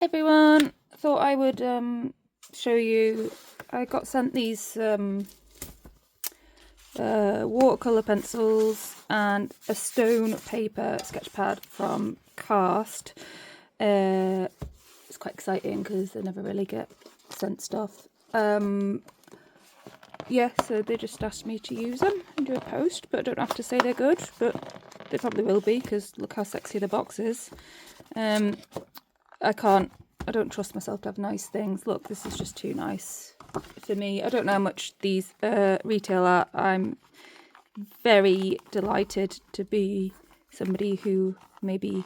Everyone, thought I would show you. I got sent these watercolour pencils and a stone paper sketch pad from Kaarst. It's quite exciting because I never really get sent stuff. Yeah, so they just asked me to use them and do a post, but I don't have to say they're good, but they probably will be because look how sexy the box is. I don't trust myself to have nice things. Look, this is just too nice for me. I don't know how much these retail at. I'm very delighted to be somebody who maybe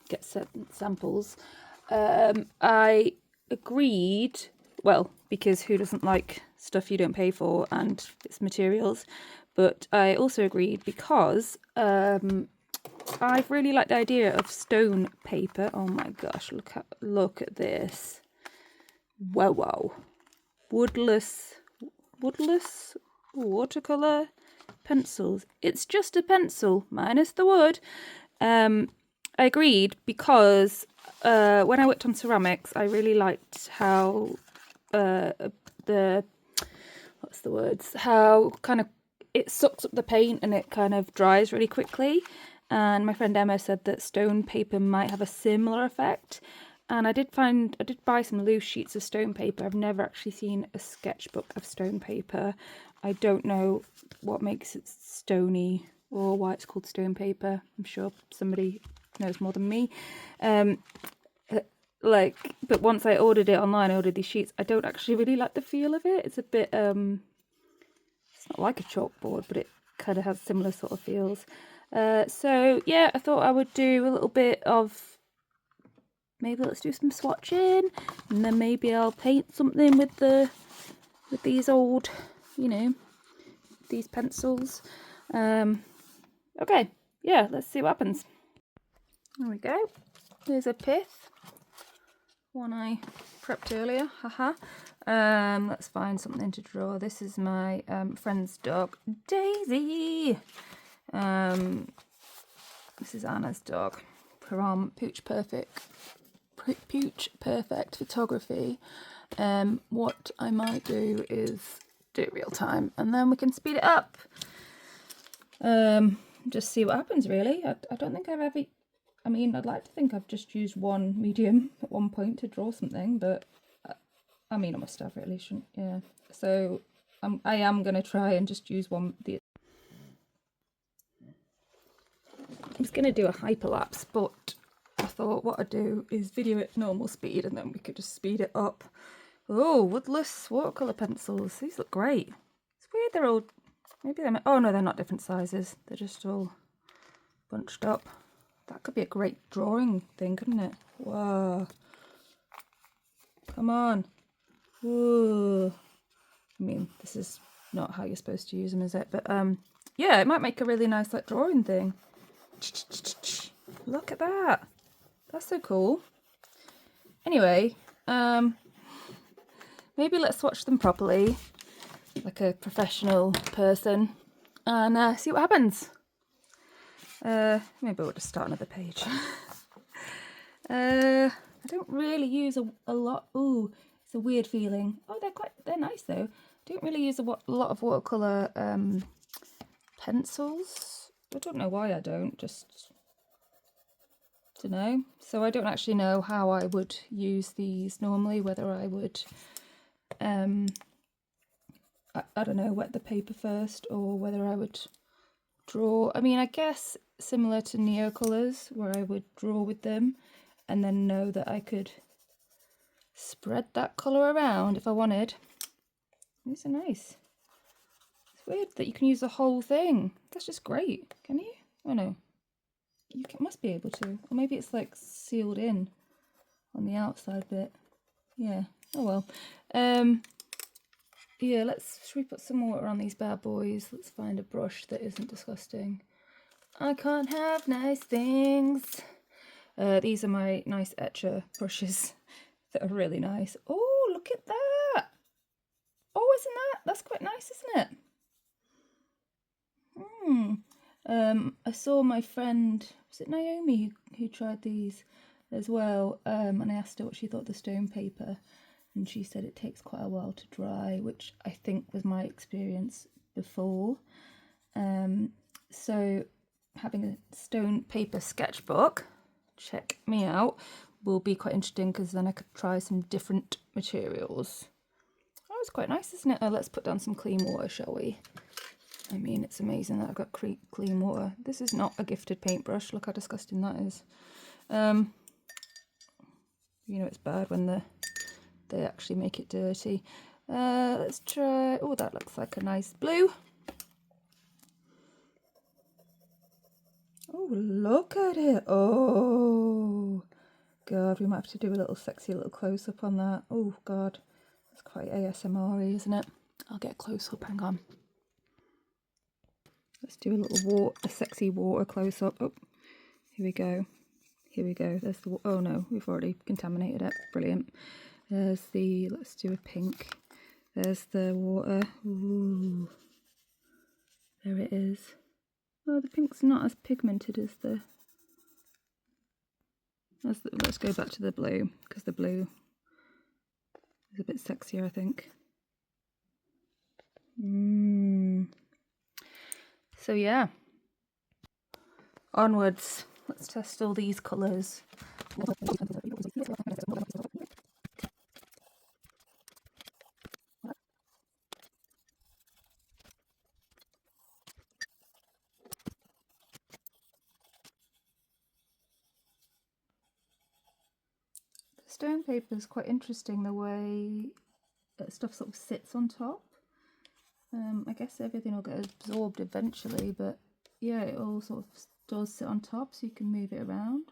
gets samples. I agreed, well, because who doesn't like stuff you don't pay for and its materials, but I also agreed because I really like the idea of stone paper. Oh my gosh, look at this. Whoa. Woodless watercolour pencils. It's just a pencil minus the wood. I agreed because when I worked on ceramics, I really liked how how kind of it sucks up the paint and it kind of dries really quickly. And my friend Emma said that stone paper might have a similar effect. And I did buy some loose sheets of stone paper. I've never actually seen a sketchbook of stone paper. I don't know what makes it stony or why it's called stone paper. I'm sure somebody knows more than me. But once I ordered it online, I ordered these sheets. I don't actually really like the feel of it. It's a bit, it's not like a chalkboard, but it kind of has similar sort of feels. So yeah, I thought I would do a little bit of, maybe let's do some swatching, and then maybe I'll paint something with these old, these pencils. Okay, yeah, let's see what happens. There we go. There's a pith, one I prepped earlier, haha. Let's find something to draw. This is my friend's dog, Daisy. This is Anna's dog from Pooch Perfect Photography. What I might do is do it real time and then we can speed it up. Just see what happens really. I don't think I've ever, I'd like to think I've just used one medium at one point to draw something, but I must have really, shouldn't, yeah. So I am going to try and just use one. I was going to do a hyperlapse, but I thought what I'd do is video it normal speed and then we could just speed it up. Oh, woodless watercolour pencils. These look great. It's weird they're all, maybe they're, oh no, they're not different sizes. They're just all bunched up. That could be a great drawing thing, couldn't it? Whoa. Come on. Whoa. This is not how you're supposed to use them, is it? But yeah, it might make a really nice drawing thing. Look at that. That's so cool. Anyway, maybe let's swatch them properly, like a professional person, and see what happens. Maybe we'll just start another page. I don't really use a lot. Ooh, it's a weird feeling. Oh, they're nice though. I don't really use a lot of watercolour pencils. I don't know why I don't, just don't know. So I don't actually know how I would use these normally, whether I would, I don't know, wet the paper first or whether I would draw. I guess similar to Neocolours where I would draw with them and then know that I could spread that colour around if I wanted. These are nice. It's weird that you can use the whole thing. That's just great. Can you? Oh no. You must be able to. Or maybe it's like sealed in on the outside bit. Yeah. Oh well. Yeah, should we put some water on these bad boys? Let's find a brush that isn't disgusting. I can't have nice things. These are my nice etcher brushes that are really nice. Oh, look at that. Oh, that's quite nice, isn't it? I saw my friend, was it Naomi, who tried these? as well, and I asked her what she thought of the stone paper, and she said it takes quite a while to dry, which I think was my experience before. So having a stone paper sketchbook, check me out, will be quite interesting, because then I could try some different materials. Oh, it's quite nice, isn't it? Oh, let's put down some clean water, shall we? I mean, it's amazing that I've got clean water. This is not a gifted paintbrush. Look how disgusting that is. You know, it's bad when they actually make it dirty. Let's try, oh, that looks like a nice blue. Oh, look at it. Oh, God, we might have to do a little sexy little close-up on that. Oh, God, that's quite ASMR-y, isn't it? I'll get a close-up, hang on. Let's do a sexy water close-up. Oh, here we go. Here we go. There's the, oh no, we've already contaminated it. Brilliant. There's the, let's do a pink. There's the water. Ooh. There it is. Oh, the pink's not as pigmented as the, let's go back to the blue, because the blue is a bit sexier, I think. So yeah, onwards. Let's test all these colours. Stone paper is quite interesting, the way stuff sort of sits on top. I guess everything will get absorbed eventually, but yeah, it all sort of does sit on top, so you can move it around,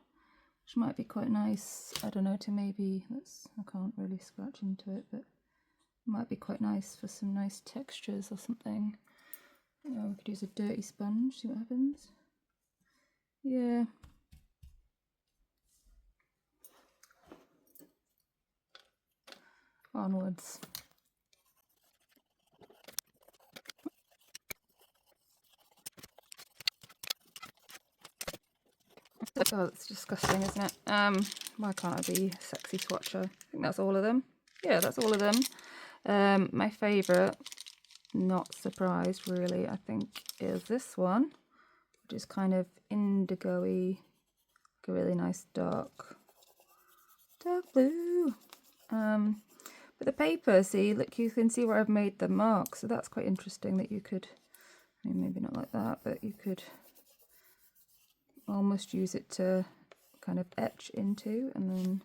which might be quite nice. I don't know, to maybe, I can't really scratch into it, but it might be quite nice for some nice textures or something. We could use a dirty sponge, see what happens. Yeah. Onwards. Oh, it's disgusting, isn't it? Why can't I be a sexy swatcher? I think that's all of them. Yeah, that's all of them. My favourite, not surprised really, I think is this one, which is kind of indigo-y, like a really nice dark blue. But the paper, see, look, you can see where I've made the mark, so that's quite interesting that you could, I mean, maybe not like that, but you could almost use it to kind of etch into and then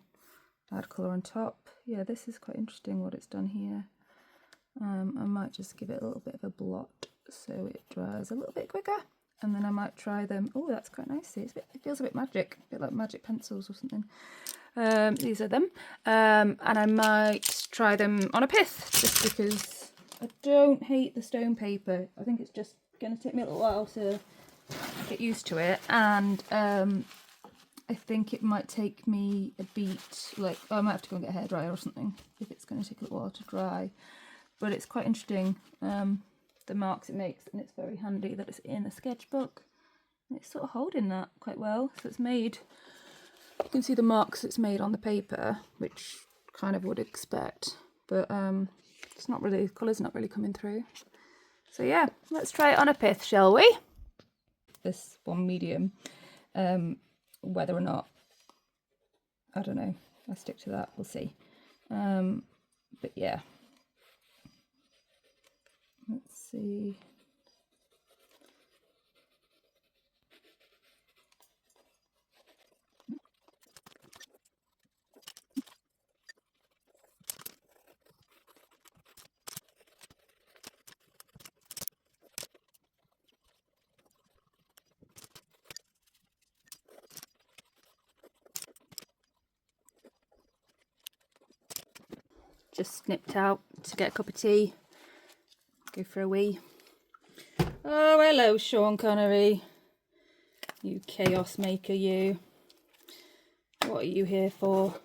add colour on top. Yeah, this is quite interesting what it's done here. I might just give it a little bit of a blot so it dries a little bit quicker, and then I might try them. Oh, that's quite nice. See, it feels a bit magic, a bit like magic pencils or something. These are them, and I might try them on a pith, just because I don't hate the stone paper. I think it's just going to take me a little while to get used to it, and I think it might take me a beat, like, I might have to go and get a hairdryer or something if it's going to take a little while to dry. But it's quite interesting, the marks it makes, and it's very handy that it's in a sketchbook. And it's sort of holding that quite well, so it's made, you can see the marks it's made on the paper, which kind of would expect, but it's not really, the colour's not really coming through. So yeah, let's try it on a pith, shall we? This one medium, whether or not, I don't know, I'll stick to that, we'll see. But yeah, let's see. Just snipped out to get a cup of tea, go for a wee. Oh, hello, Sean Connery. You chaos maker, you. What are you here for?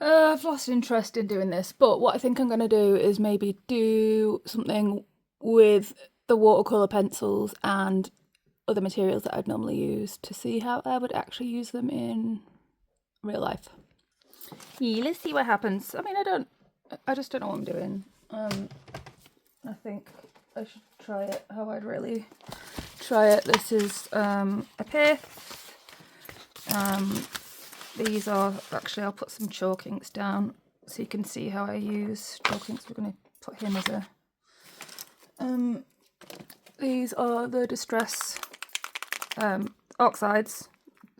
I've lost interest in doing this, but what I think I'm going to do is maybe do something with the watercolour pencils and other materials that I'd normally use to see how I would actually use them in real life. Yeah, let's see what happens. I mean, I just don't know what I'm doing. I think I should try it how I'd really try it. This is a pith. These are, actually I'll put some chalk inks down so you can see how I use chalk inks. We're going to put him as a... these are the Distress oxides,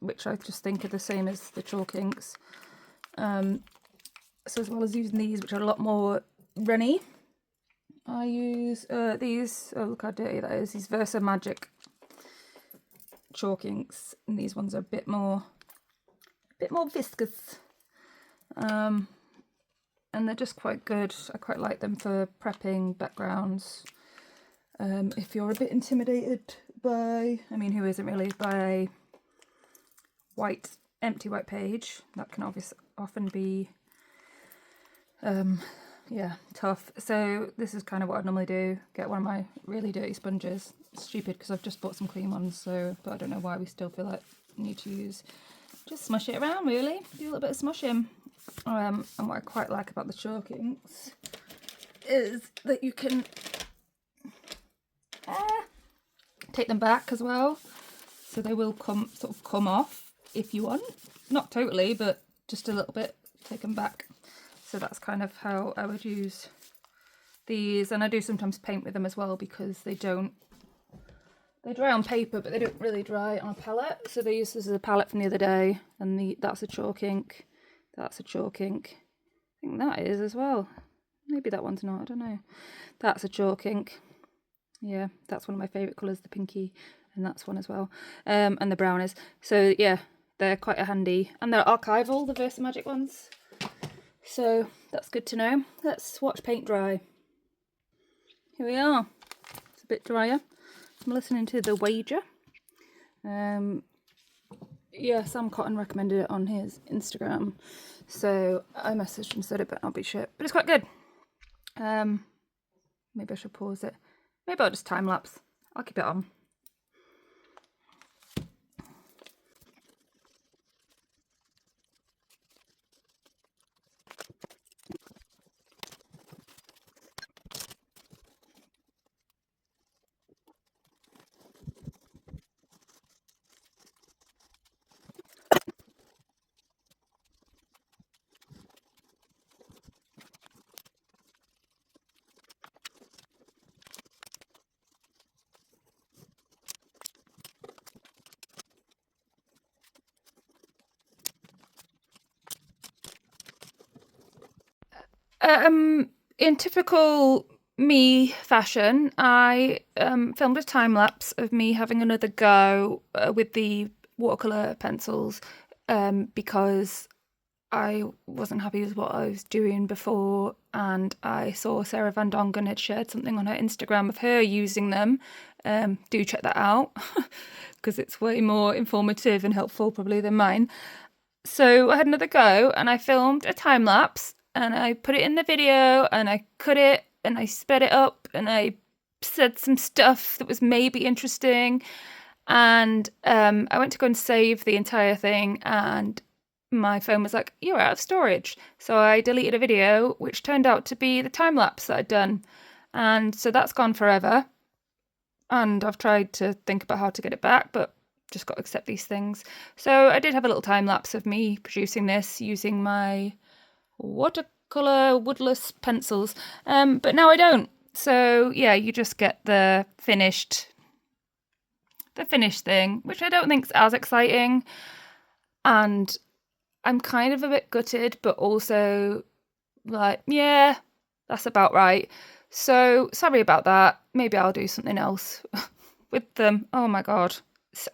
which I just think are the same as the chalk inks. So as well as using these, which are a lot more runny, I use these, oh look how dirty that is, these Versa Magic chalk inks, and these ones are a bit more viscous, and they're just quite good. I quite like them for prepping backgrounds. If you're a bit intimidated by, I mean, who isn't really, by a empty white page, that can obviously often be yeah, tough. So this is kind of what I'd normally do, get one of my really dirty sponges. It's stupid because I've just bought some clean ones, so, but I don't know why we still feel like we need to use, just smush it around really, do a little bit of smushing. And what I quite like about the chalk inks is that you can take them back as well, so they will sort of come off if you want, not totally, but just a little bit, take them back. So that's kind of how I would use these, and I do sometimes paint with them as well because they dry on paper but they don't really dry on a palette. So they use this as a palette from the other day, and that's a chalk ink, that's a chalk ink, I think that is as well, maybe that one's not, I don't know. That's a chalk ink, yeah, that's one of my favourite colours, the pinky, and that's one as well, and the brown is. So yeah, they're quite handy, and they're archival, the Versa Magic ones, so that's good to know. Let's watch paint dry. Here we are, it's a bit drier. I'm listening to The Wager. Yeah, Sam Cotton recommended it on his Instagram, so I messaged and said it better not be shit, but it's quite good. Maybe I should pause it. Maybe I'll just time lapse. I'll keep it on. In typical me fashion, I filmed a time lapse of me having another go with the watercolour pencils, because I wasn't happy with what I was doing before, and I saw Sarah Van Dongen had shared something on her Instagram of her using them. Do check that out because it's way more informative and helpful probably than mine. So I had another go and I filmed a time lapse and I put it in the video and I cut it and I sped it up and I said some stuff that was maybe interesting, and I went to go and save the entire thing and my phone was like, you're out of storage. So I deleted a video which turned out to be the time lapse that I'd done, and so that's gone forever, and I've tried to think about how to get it back, but just got to accept these things. So I did have a little time lapse of me producing this using my watercolour woodless pencils, but now I don't. So yeah, you just get the finished thing, which I don't think is as exciting, and I'm kind of a bit gutted, but also like, yeah, that's about right. So sorry about that. Maybe I'll do something else with them. Oh my god,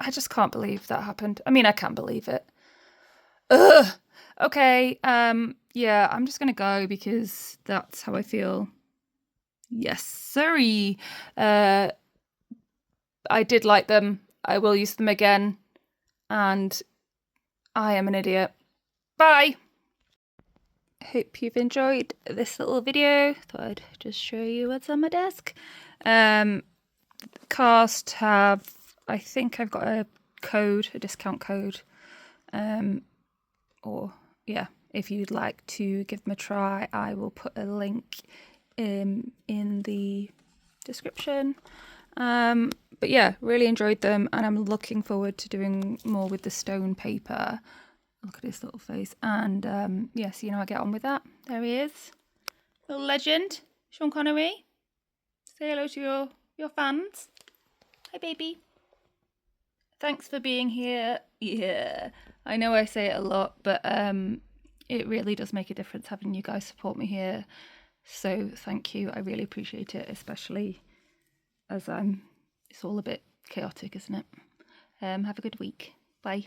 I just can't believe that happened. I mean, I can't believe it. Ugh. Okay, yeah, I'm just gonna go because that's how I feel. Yes, sorry. I did like them. I will use them again. And I am an idiot. Bye. hope you've enjoyed this little video. Thought I'd just show you what's on my desk. Kaarst have, I think I've got a code, a discount code, or yeah, if you'd like to give them a try, I will put a link in the description. But yeah, really enjoyed them, and I'm looking forward to doing more with the stone paper. Look at his little face. And yes, I get on with that. There he is, little legend, Sean Connery. Say hello to your fans. Hi baby. Thanks for being here. Yeah, I know I say it a lot, but it really does make a difference having you guys support me here. So thank you. I really appreciate it, especially as it's all a bit chaotic, isn't it? Have a good week. Bye.